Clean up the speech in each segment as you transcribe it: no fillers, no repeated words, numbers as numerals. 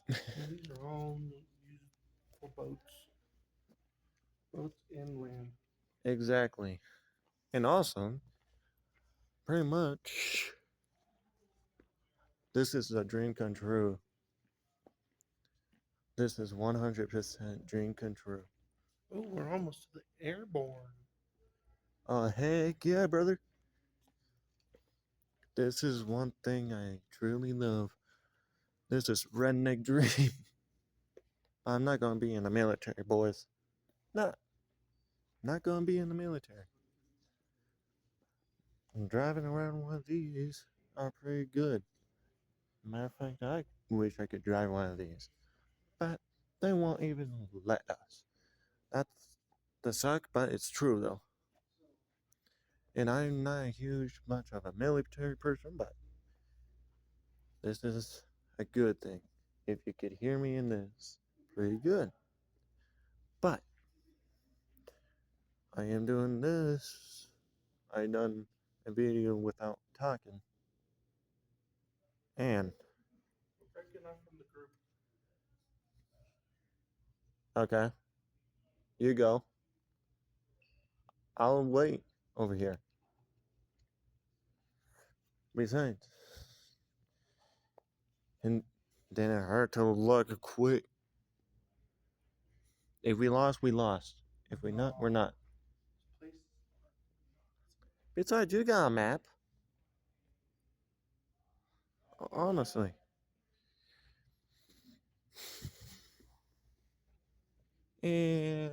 These are all used for boats inland. Exactly. And also, pretty much, this is a dream come true. This is 100% dream come true. Oh, we're almost to the airborne. Oh, heck yeah, brother. This is one thing I truly love. This is redneck dream. I'm not gonna be in the military, boys. Not gonna be in the military. And driving around one of these are pretty good. Matter of fact, I wish I could drive one of these. But they won't even let us. That's the suck, but it's true though. And I'm not a huge much of a military person, but this is a good thing. If you could hear me in this, pretty good. But I am doing this. I done a video without talking. And Breaking off from the group. okay, you go. I'll wait over here. Besides, and then it hurt to look quick. If we lost, we lost. If we not, we're not. Besides, you got a map. Honestly. And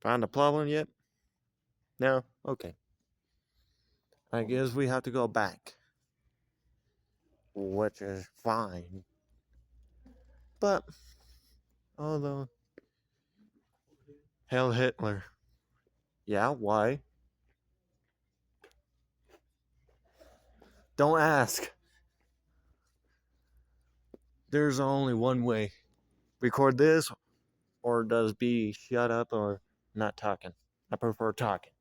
found a problem yet? No? Okay. I guess we have to go back. Which is fine. But, although, Hell Hitler. Yeah, why? Don't ask. There's only one way. Record this, or does B shut up or not talking? I prefer talking.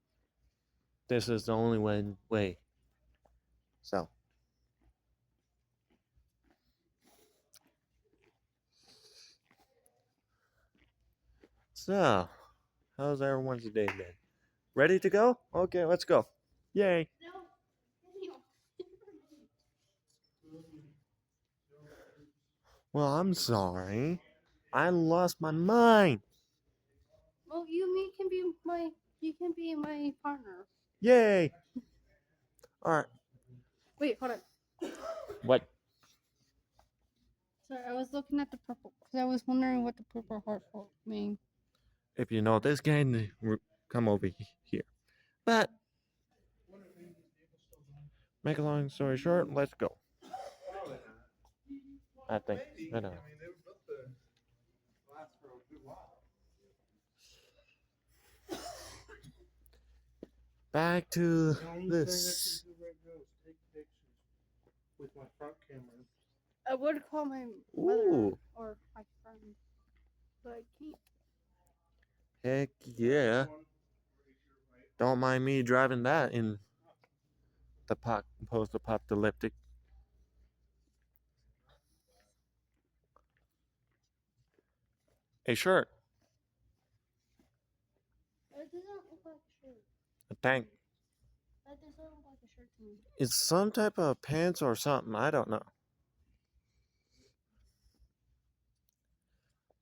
This is the only way. So. So, how's everyone's day been? Ready to go? Okay, let's go. Yay. Well, I'm sorry. I lost my mind. Well, you can be my partner. Yay. All right. Wait, hold on. What? Sorry, I was looking at the purple because I was wondering what the purple heart mean. If you know this game, come over here. But, make a long story short, let's go. I think. I know. Back to this. Take pictures with my front camera. I would call my mother Ooh. or my friend, but I can't. Heck yeah. Don't mind me driving that in the post-apocalyptic. A shirt. That doesn't look like a shirt. A tank. That doesn't look like a shirt to me. It's some type of pants or something. I don't know.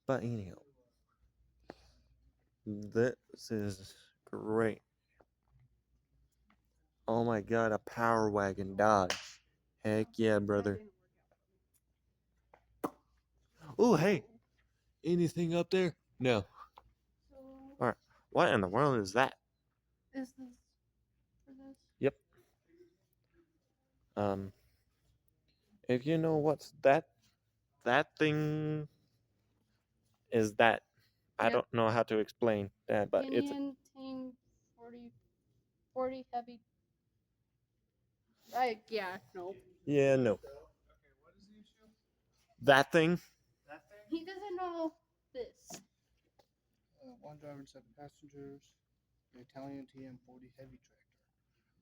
But anyhow. This is great. Oh my god, a Power Wagon Dodge. Heck yeah, brother. Oh, hey. Anything up there? No. So, Alright. What in the world is that? is this for this? Yep. If you know what's that thing is that. I Yep. don't know how to explain that, but it's Indian Team 40 heavy. Yeah, no. yeah, no. That thing? That thing? He doesn't know this. One driver and 7 passengers. The Italian TM40 heavy tractor.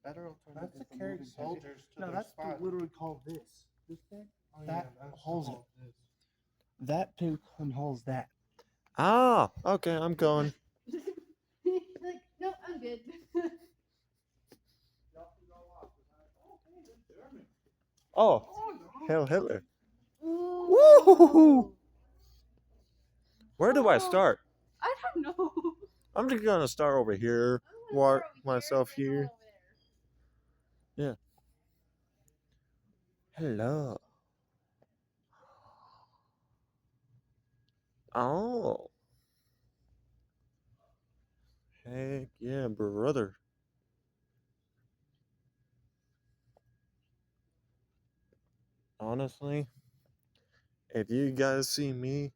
Better alternative That's to for carry moving soldiers soldiers to No, their that's spot. literally called this. This thing? Oh, that that's holds it. called this. That thing unhauls that. Ah, okay, I'm going. He's like, no, I'm good. Oh, Hail Hitler. Ooh. Woo! Where do I start? I don't know. I'm just gonna start over here. I'm gonna Walk start over myself and then here. go over there. Hello. Oh. Heck yeah, brother. Honestly, if you guys see me,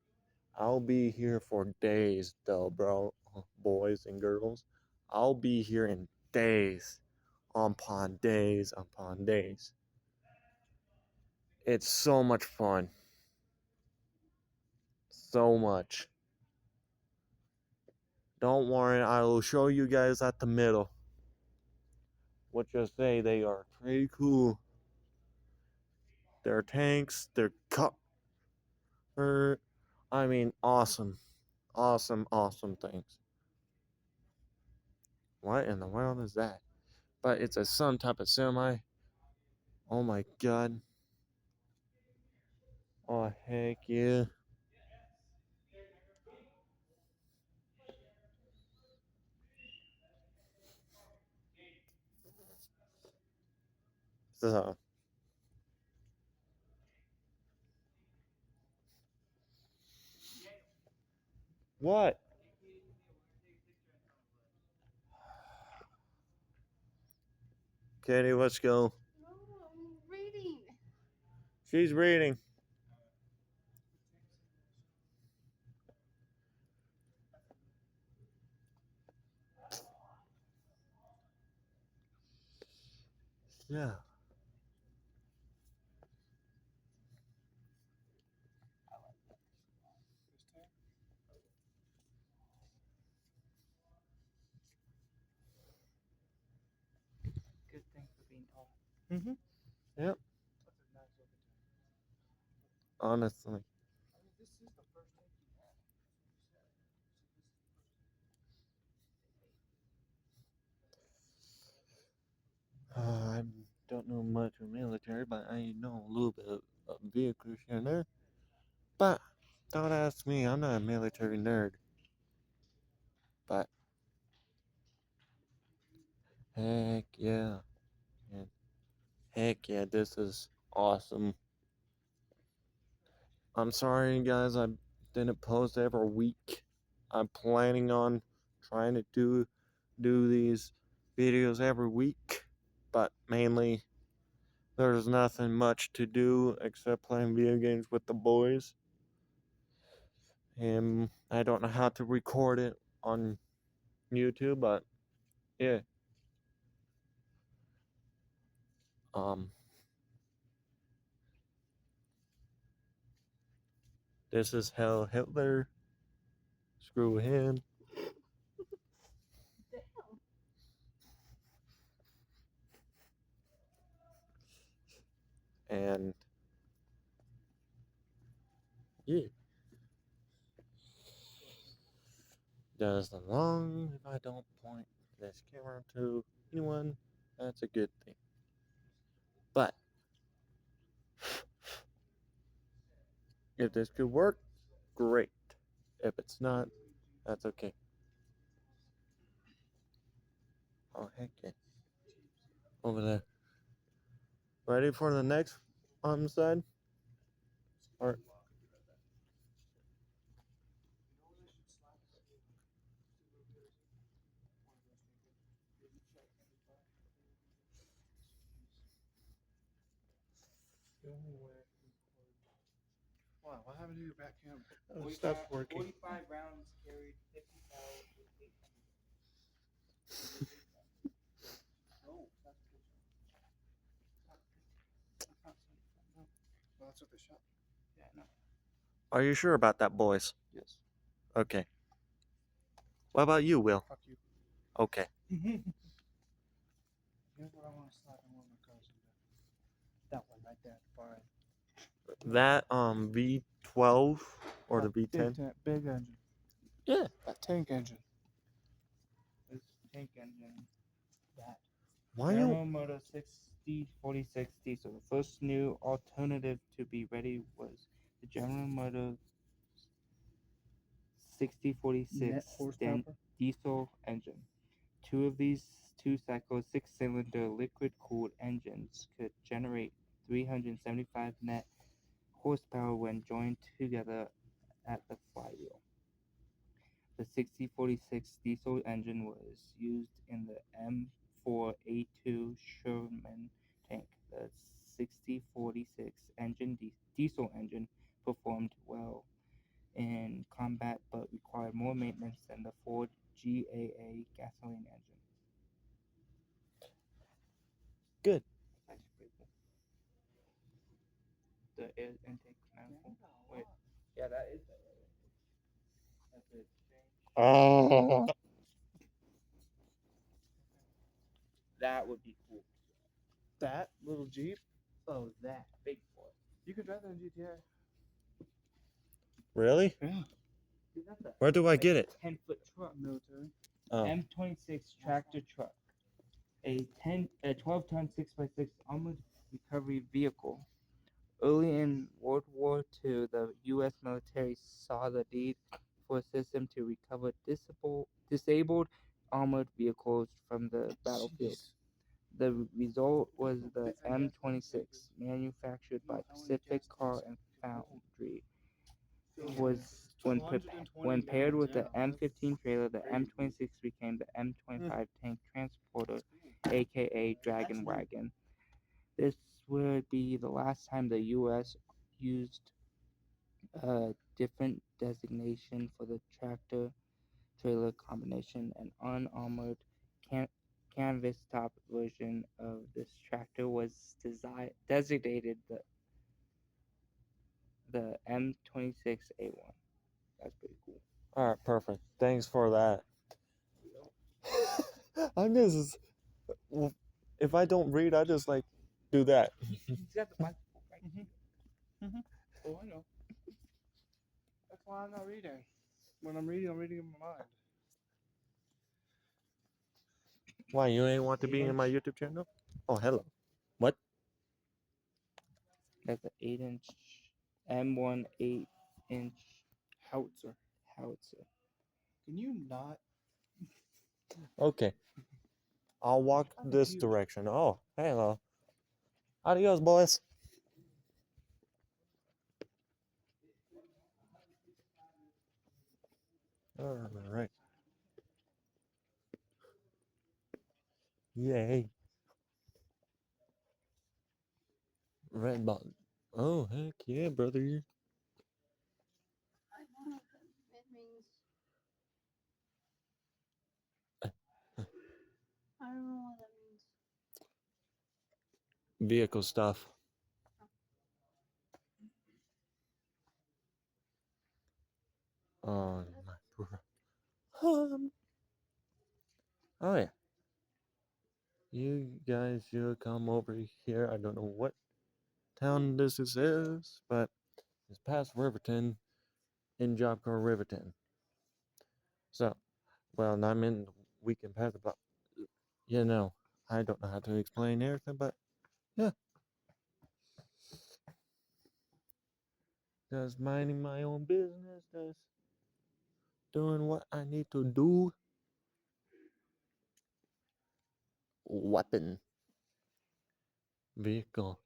I'll be here for days, though, bro. Boys and girls. I'll be here in days upon days upon days. It's so much fun. So much. Don't worry, I will show you guys at the middle. What you say, they are pretty cool. Their tanks, their I mean, awesome. Awesome, awesome things. What in the world is that? But it's some type of semi. Oh my god. Oh heck yeah. So what? Katie, let's go. No, I'm reading. She's reading. Yeah. Good thing for being tall. Yep. That's a nice looking tank. Honestly. I mean, this is the first tank you had. I don't know much of military, but I know a little bit of vehicles here and there. But don't ask me, I'm not a military nerd. But heck yeah. And heck yeah, this is awesome. I'm sorry guys, I didn't post every week. I'm planning on trying to do these videos every week, but mainly there's nothing much to do except playing video games with the boys. And I don't know how to record it on YouTube, but yeah. This is Hell Hitler. Screw him. Damn. And yeah. Just as long as I don't point this camera to anyone, that's a good thing. But if this could work, great. If it's not, that's okay. Oh heck yeah. Over there. Ready for the next side? Or The only way I can Wow, what happened to your back camera? record. Stopped working. 45 rounds carried 50 cal with 800. No, that's good. Well, that's what they shot. Yeah, no. Are you sure about that, boys? Yes. Okay. What about you, Will? Fuck you. Okay. Here's what I want to slap in one of my cars into. That one right there at the far end. That V12 or the Big, V10? big engine. Yeah. That tank engine. This tank engine. That. Why you? General Motors 6046 diesel. The first new alternative to be ready was the General Motors Net 6046 horsepower. diesel engine. Two of these two-cycle six-cylinder liquid-cooled engines could generate 375 net horsepower when joined together at the flywheel. The 6046 diesel engine was used in the M4A2 Sherman tank. The 6046 diesel engine performed well in combat but required more maintenance than the Ford GAA gasoline engine. Good. That's pretty cool. The air intake manifold. Wait, yeah, that is the air intake. That's the exchange. Oh. That would be cool. That little Jeep. Oh, that big boy. You could drive that in GTA. Really? Yeah. Dude, that's a Where do I get it? 10-foot truck. Military. Oh. M26 tractor truck. A 12-ton 6x6 armored recovery vehicle. Early in World War II, the U.S. military saw the need for a system to recover disabled armored vehicles from the battlefield. Jeez. The result was the M26, manufactured by Pacific Car and Foundry. Was when paired with the M15 trailer, the M26 became the M25 tank transporter, aka Dragon Wagon. This would be the last time the U.S. used a different designation for the tractor trailer combination. An unarmored canvas top version of this tractor was designated the M26A1. That's pretty cool. All right, perfect. Thanks for that. I'm just, well, if I don't read, I just like do that. He's got the microphone right here. Oh, I know. That's why I'm not reading. When I'm reading in my mind. Why you ain't want to be in my YouTube channel? Oh, hello. What? That's an 8-inch M1 8-inch Howitzer. howitzer. Can you not? Okay. I'll walk I'm this confused. direction. Oh, hello. Adios, boys. All right. Yay. Red button. Oh, heck yeah, brother. I don't know what it means. I don't know what that means. Vehicle stuff. Oh, my poor. Oh, yeah. You guys should come over here. I don't know what town this is, but it's past Riverton in Job Corps Riverton. So, well, I'm in the weekend pass, but you know, I don't know how to explain everything, but yeah. Just minding my own business, just doing what I need to do. Weapon. Vehicle.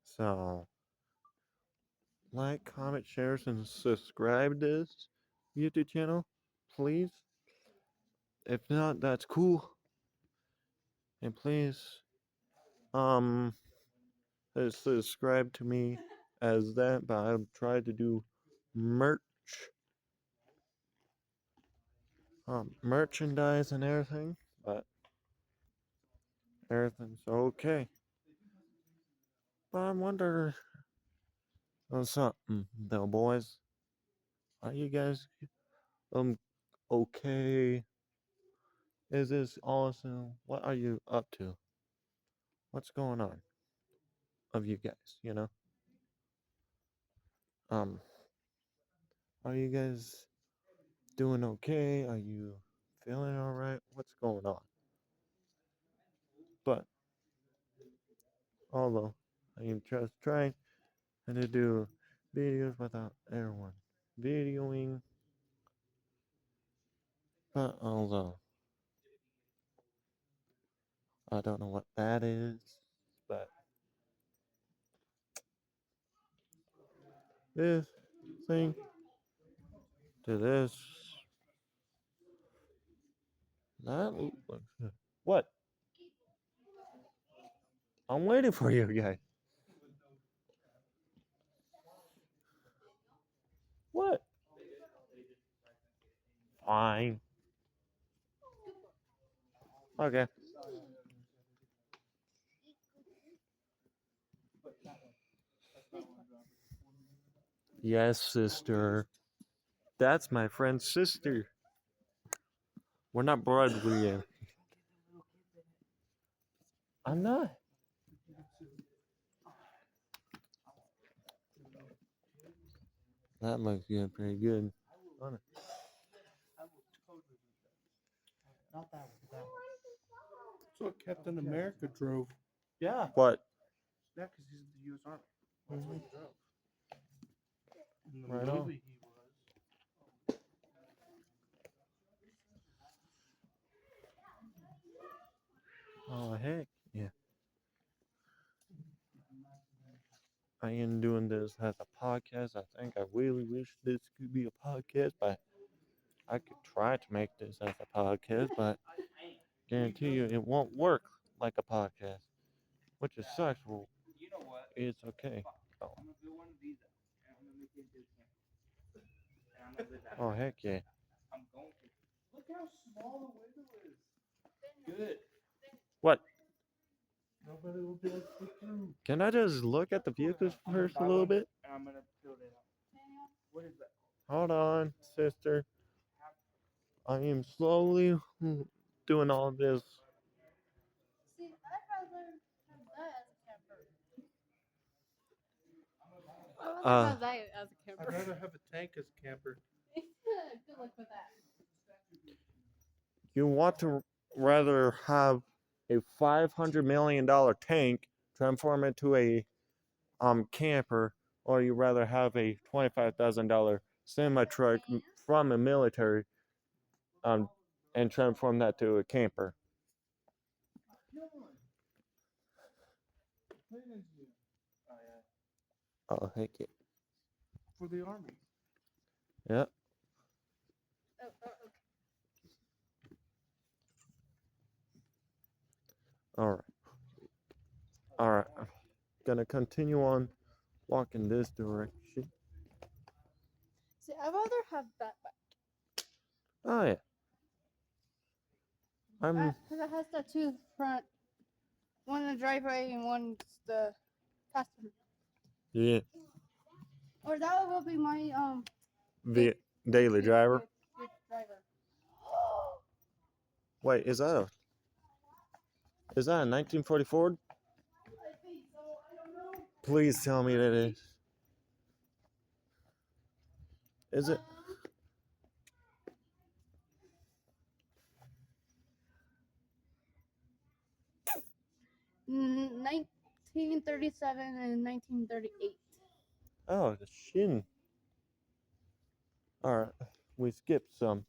So, like, comment, share, and subscribe this YouTube channel, please. If not, that's cool. And please, subscribe to me as that. But I'll try to do merch. merchandise and everything, but everything's okay. But I wonder on something, though, boys. Are you guys okay? Is this awesome? What are you up to? What's going on of you guys? Um, are you guys doing okay? Are you feeling all right? What's going on? But although I am just trying to do videos without everyone videoing, but although I don't know what that is, but this thing to this, that looks good. What? I'm waiting for you guys. What? Fine. Okay. Yes, sister. That's my friend's sister. We're not blood related. I'm not. That looks good, pretty good. On it. Not that one. That one. That's what Captain America drove. Yeah. What? Yeah, because he's in the U.S. Army. That's what he drove. In the Right on. movie, he was. Oh, heck yeah. I am doing this as a podcast. I think I really wish this could be a podcast, but I could try to make this as a podcast, but guarantee you it won't work like a podcast, which is sucks. Well, it's okay. Oh, I'm gonna build one of these and I'm gonna make it into a camp. And I'm gonna live out oh there. heck yeah. I'm going to. Look how small the window is. Good. What? Nobody will be able to see through. Can I just look at the vehicles first a little bit? And I'm gonna build it up. What is that? Hold on, sister. I am slowly doing all this. See, I'd rather have that as a camper. I'd rather have that as a I'd camper. rather have a tank as a camper. Good luck with that. You want to rather have a $500 million tank transform into a camper, or you rather have a $25,000 semi truck from a military and transform that to a camper? Oh heck yeah. For the Army. Yep. Oh, okay. All right. Gonna continue on walking this direction. See, I'd rather have that back. Oh yeah. Because it has the two front. One in the driveway and one's the passenger. Yeah. Or that will be my Daily driver. driver. Wait, is that a 1940 Ford? Please tell me that it is. Is it? 1937 and 1938. Oh, the shin. Alright, we skipped some.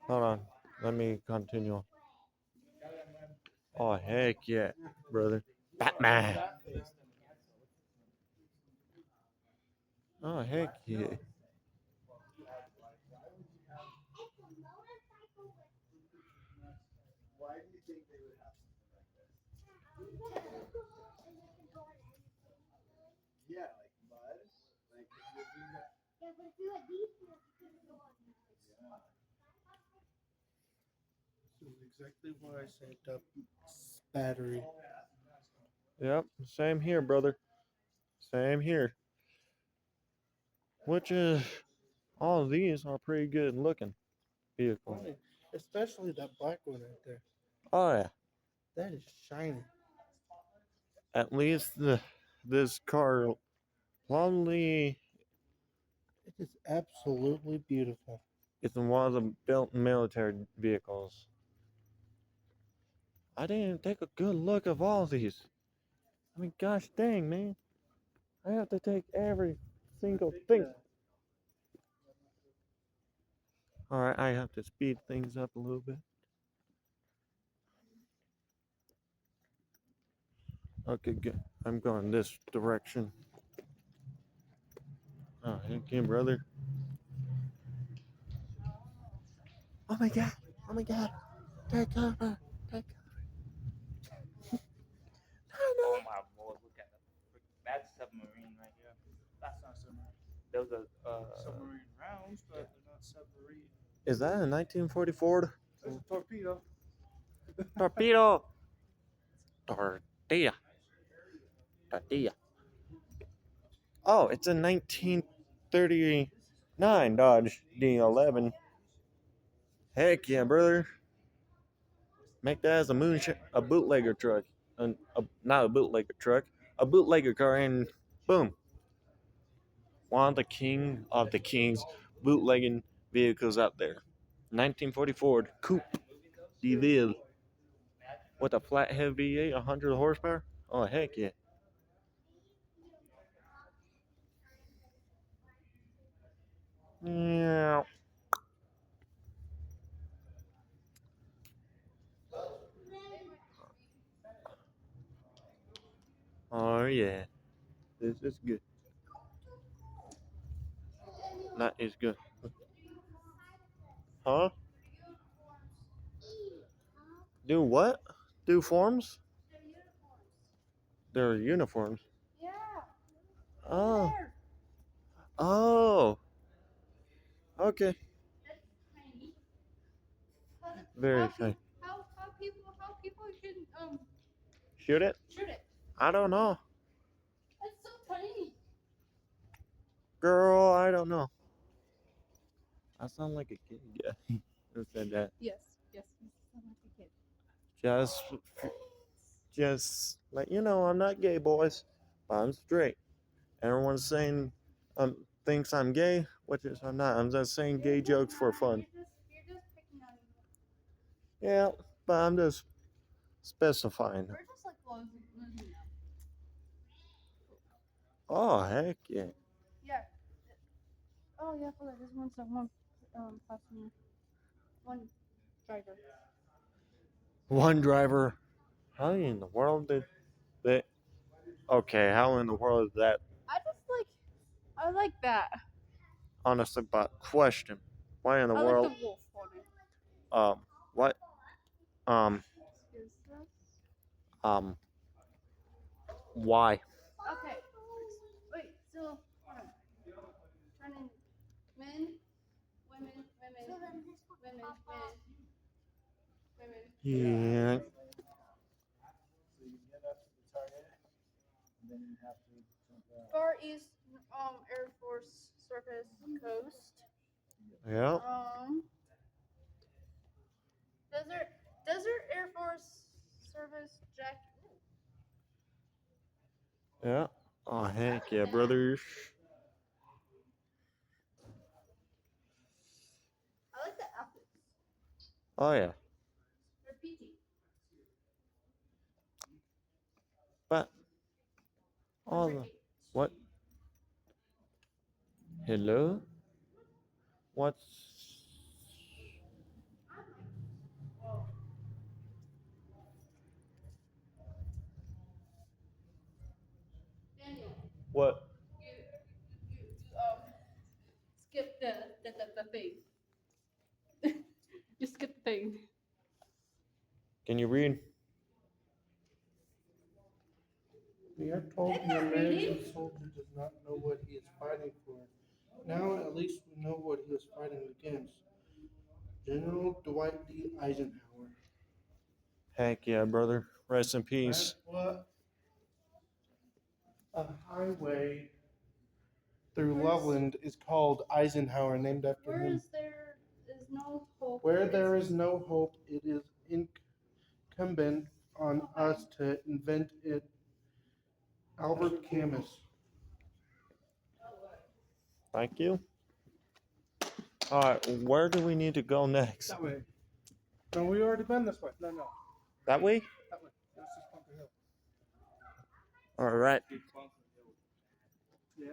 Hold on, let me continue. Oh, heck yeah, brother. Batman. Oh, heck yeah. Why do you think they would have something like this? Yeah, like mud. Like if you do that. Yeah, but if you had these, you couldn't go on. Yeah. This is exactly why I saved up battery. Yep, same here, brother. Same here. Which is, all of these are pretty good looking vehicles. Right. Especially that black one right there. Oh yeah, That is shiny. at least this car probably It is absolutely beautiful. is one of the built military vehicles. I didn't even take a good look of all these. I mean, gosh dang, man. I have to take every single thing. Alright, I have to speed things up a little bit. Okay, good. I'm going this direction. Oh, heck yeah, brother. Oh my god. Oh my god. Take cover. Take cover. Oh my lord, look at that. That's submarine right here. That's not submarine. Those are Submarine rounds, but they're not submarine. Is that a 1940 Ford? That's a torpedo. Torpedo. Tortilla. Tortilla. Oh, it's a 1939 Dodge D11. Heck yeah, brother. Make that as a a bootlegger truck. Not a bootlegger truck, a bootlegger car, and boom. One of the king of the kings bootlegging vehicles out there. 1940 Ford Coupe DeVille with a flathead V8, 100 horsepower. Oh, heck yeah. Yeah. Oh, yeah. This is good. That is good. Huh? Do what? Do forms? They're uniforms. Yeah. Oh. There. Oh. Okay. That's tiny. How, Very how, fine. how people should Shoot it? shoot it? I don't know. That's so tiny. Girl, I don't know. I sound like a kid. Yeah. Who said that? Yes. Yes. You sound like a kid. Just like I'm not gay, boys, but I'm straight. Everyone's saying thinks I'm gay, which is I'm not. I'm just saying gay jokes for fun. You're just picking on me. Yeah, but I'm just specifying. We're just like losing now. Oh heck yeah. Yeah. Oh yeah, for this one's one passenger, one driver. One driver. How in the world did they? Okay, how in the world is that? I like that. Honestly, but question. Why in the I world? like the wolf on it. What? Excuse us. Why? Okay. Wait. So hold on. Turning men, women, women. Yeah. Far East Air Force Surface Coast. Yeah. Desert Air Force Service Jack. Yeah. Oh heck yeah, brothers. I like the outfits. Oh yeah. They're peachy. But all the what? Hello? What's Daniel, what? you skip the thing. You skip the thing. Can you read? We are told the American soldier does not know what he is fighting for. Now at least we know what he is fighting against. General Dwight D. Eisenhower. Heck yeah, brother. Rest in peace. That's what a highway through Loveland is called, Eisenhower, named after Where him. is there is no hope? Where there is no hope, it is incumbent on us to invent it. Albert Camus. Thank you. All right, where do we need to go next? That way. No, we already been this way. No. That way? That way. That's just Bunker Hill. All right. Yeah.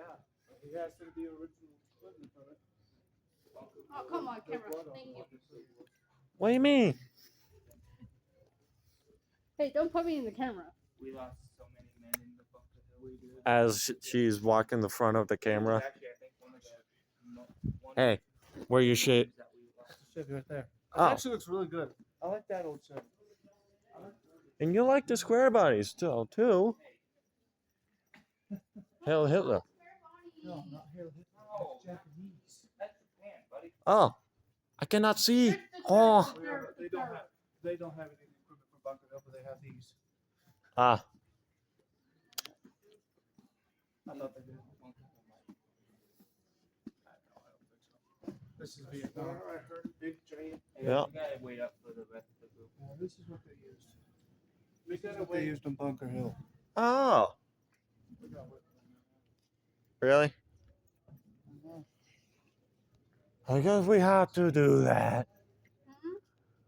He has to be original equipment on it. Oh, come on, camera. Thank you. What do you mean? Hey, don't put me in the camera. We lost so many men in the Bunker Hill. We did. As she's walking the front of the camera. Actually, I think one of the Hey, where you shit? that we lost. Chevy right there. It Oh, actually looks really good. I like that old Chevy. and you like the square bodies still too? Hail Hitler. No, not here. No, Japanese. that's Japan, buddy. Oh, I cannot see. Oh, They don't have any equipment for Bunker Hill, but they have these. ah. I thought they did. This is Vietnam. I heard big giant. Yeah. We gotta wait up for the rest of the group. This is what they used. This is what they used in Bunker Hill. Oh, really? I guess we have to do that.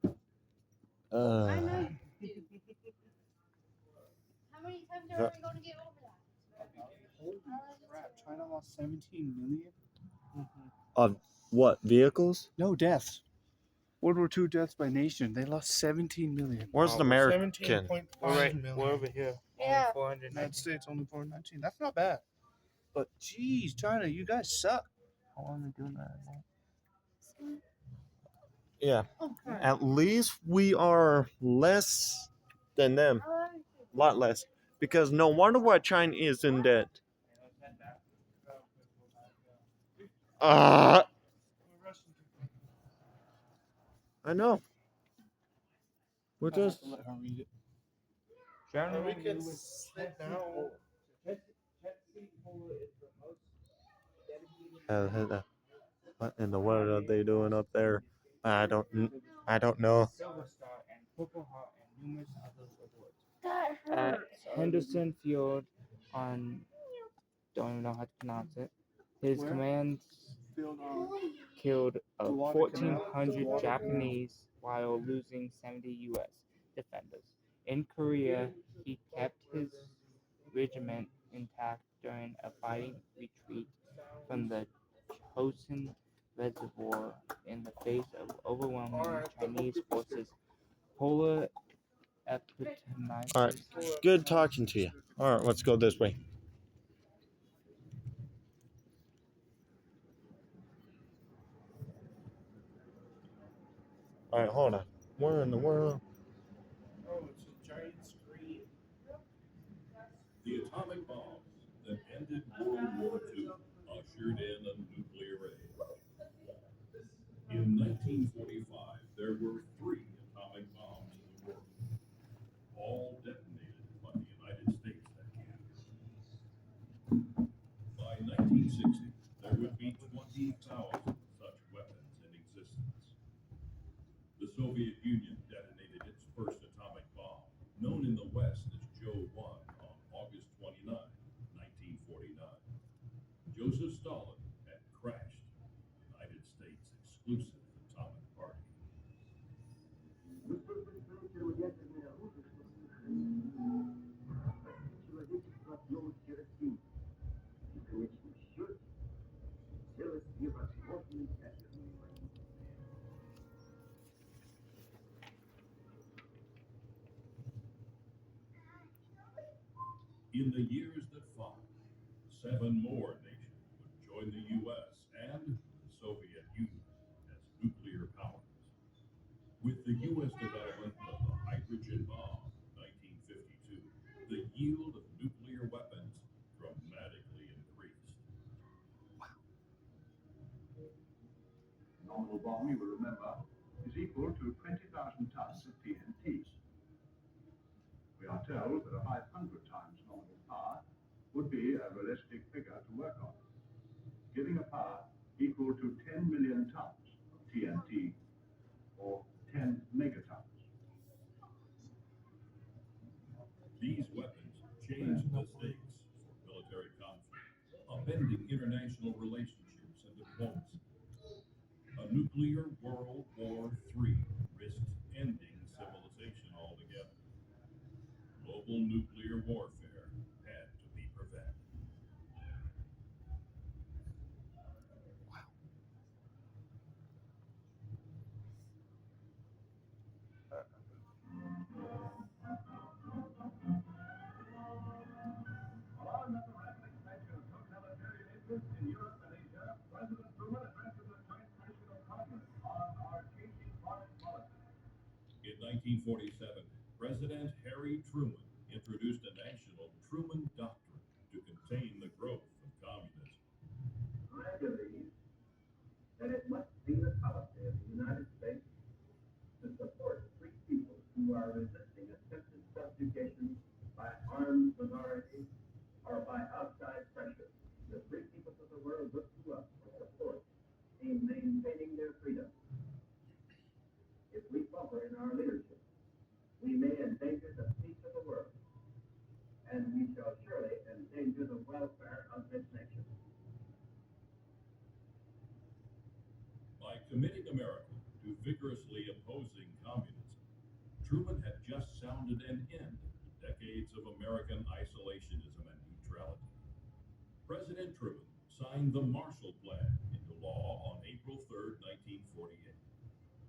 I know you do. How many times are we going to get over that? Crap, China lost 17 million? Of what, vehicles? No deaths. World War II deaths by nation. They lost 17 million. Where's the American? 17.5 million. We're over here. Yeah. 419. United States only 419. That's not bad. But geez, China, you guys suck. How long are we doing that? Yeah, Oh, crap. at least we are less than them. A lot less. Because no wonder why China is in debt. I know. We're just. Let her read it. Generally, We could sit down. What in the world are they doing up there? I don't know. Silver Star and Purple Heart and numerous other awards. That At hurts. Henderson Field on, don't even know how to pronounce it. His Where? command Field on. killed Guadalcanal. 1,400 Japanese while losing 70 U.S. defenders. In Korea, he kept his regiment intact during a fighting retreat from the Chosin Reservoir in the face of overwhelming Chinese forces. Polar epitomizes. All right. Good talking to you. All right, let's go this way. All right, hold on. Where in the world? Oh, it's a giant screen. The atomic bombs that ended World War II ushered in a nuclear age. In 1945, there were 3 atomic bombs in the world, all detonated by the United States that year. By 1960, there would be 20,000 such weapons in existence. The Soviet Union detonated its first atomic bomb, known in the West as Joe 1, on August 29, 1949. Joseph Stalin had crashed the United States' exclusive atomic party. In the years that followed, 7 more nations would join the U.S. and the Soviet Union as nuclear powers. With the U.S. development of the hydrogen bomb in 1952, the yield of nuclear weapons dramatically increased. Honorable Bomb, you will remember is equal to 20,000 tons of TNT. We are told that a 500 times nominal power would be a realistic figure to work on, giving a power equal to 10 million tons of TNT, or 10 megatons. These weapons changed the stakes for military conflict, upending international relationships and diplomacy. A nuclear World War III risked ending civilization altogether. Global nuclear warfare had to be prevented. Along with the rapid expansion of totalitarian interests in Europe and Asia, President Truman addresses a joint national conference on our changing foreign policy. In 1947, President Harry Truman introduced a national Truman Doctrine to contain the growth of communism. I believe that it must be the policy of the United States to support free people who are resisting attempted subjugation by armed minorities or by outside pressure. The free peoples of the world look to us for support in maintaining their freedom. If we falter in our leadership, we may endanger the peace of the world, and we shall surely endanger the welfare of this nation. By committing America to vigorously opposing communism, Truman had just sounded an end to decades of American isolationism and neutrality. President Truman signed the Marshall Plan into law on April 3, 1948,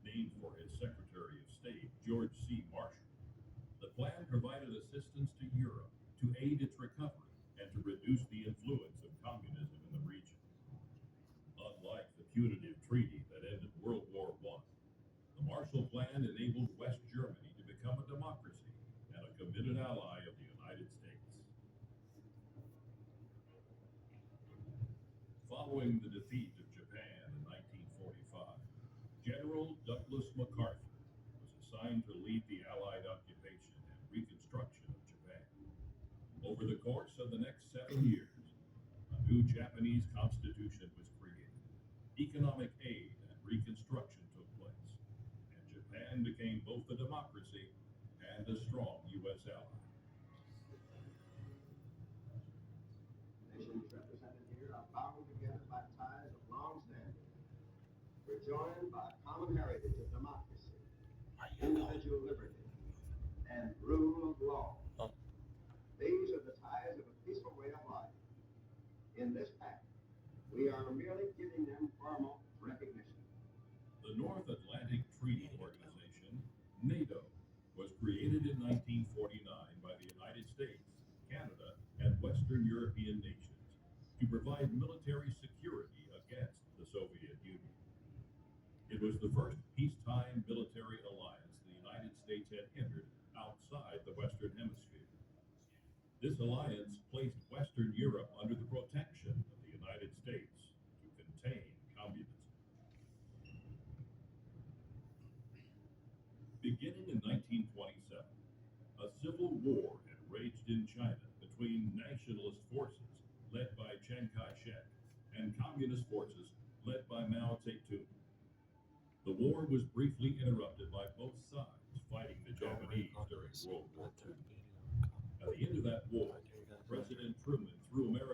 named for his Secretary of State, George C. Marshall. The plan provided assistance to Europe to aid its recovery and to reduce the influence of communism in the region. Unlike the punitive treaty that ended World War I, the Marshall Plan enabled West Germany to become a democracy and a committed ally of the United States. Following the defeat of Japan in 1945, General Douglas MacArthur was assigned to lead the Allied occupation and reconstruction of Japan. Over the course of the next 7 years, a new Japanese constitution was created. Economic aid and reconstruction took place, and Japan became both a democracy and a strong U.S. ally. Nations represented here are bound together by ties of long standing. We're joined by a common heritage of democracy, individual liberty, and rule of law. These are the ties of a peaceful way of life. In this pact, we are merely giving them formal recognition. The North Atlantic Treaty Organization, NATO, was created in 1949 by the United States, Canada, and Western European nations to provide military security against the Soviet Union. It was the first peacetime military alliance the United States had entered outside the Western Hemisphere. This alliance placed Western Europe under the protection of the United States to contain communism. Beginning in 1927, a civil war had raged in China between nationalist forces led by Chiang Kai-shek and communist forces led by Mao Zedong. The war was briefly interrupted by both sides fighting the Japanese during World War II. At the end of that war, President Truman threw America